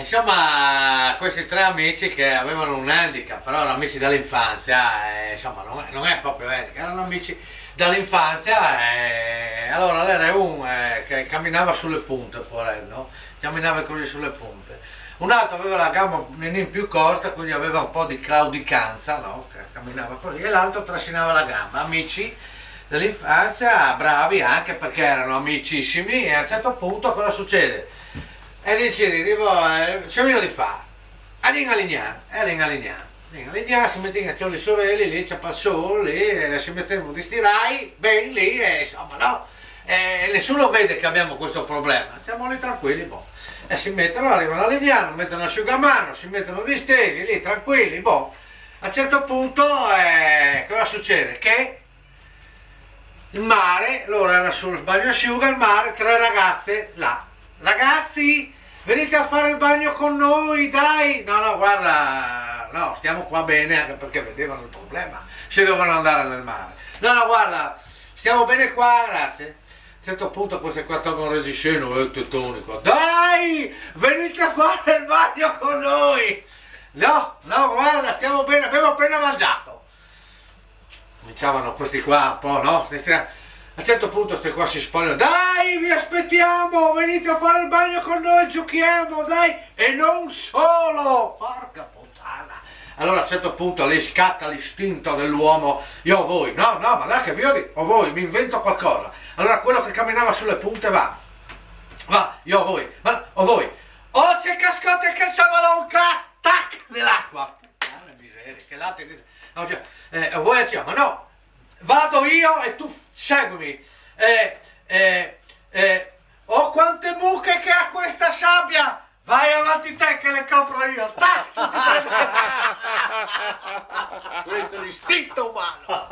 Insomma, questi tre amici che avevano un handicap, però erano amici dall'infanzia, insomma, non è proprio handicap, erano amici dall'infanzia, allora l'era uno che camminava sulle punte, poverello, camminava così sulle punte. Un altro aveva la gamba un po' più corta, quindi aveva un po' di claudicanza, no? Che camminava così, e l'altro trascinava la gamba. Amici dell'infanzia, bravi anche perché erano amicissimi, e a un certo punto cosa succede? E decidi, tipo, c'è meno di fa, all'ingalignare, si mette c'ho le sorelle lì, c'è il sole lì, si mettevano di stirai, ben lì, e insomma, no? E nessuno vede che abbiamo questo problema, stiamo lì tranquilli, boh. E si mettono, arrivano a Lignano, mettono l'asciugamano, si mettono distesi lì tranquilli, boh. A un certo punto cosa succede? Che il mare, loro erano sul bagno asciuga, il mare, tre ragazze là. Ragazzi, venite a fare il bagno con noi, dai! No, guarda, no, stiamo qua bene anche perché vedevano il problema, se dovevano andare nel mare. No, guarda, stiamo bene qua, grazie. A un certo punto queste qua tolgono il reggiseno e il tettone qua. Dai! Venite a fare il bagno con noi! No, guarda, stiamo bene, abbiamo appena mangiato. Cominciavano questi qua un po', no? A un certo punto questi qua si spogliano. Dai, vi aspettiamo, venite a fare il bagno con noi, giochiamo, dai! E non solo! Porca puttana! Allora a un certo punto lì scatta l'istinto dell'uomo, io o voi, no, ma dai che vi o voi, mi invento qualcosa. Allora quello che camminava sulle punte va, io o voi, o voi, oh c'è cascato il calzavalonca, tac, nell'acqua. Puttana miseria, che latte, no, voi diciamo, ma no, vado io e tu seguimi, oh quante buche che ha questa sabbia! Vai avanti te che le copro io! Tac! Questo è l'istinto umano!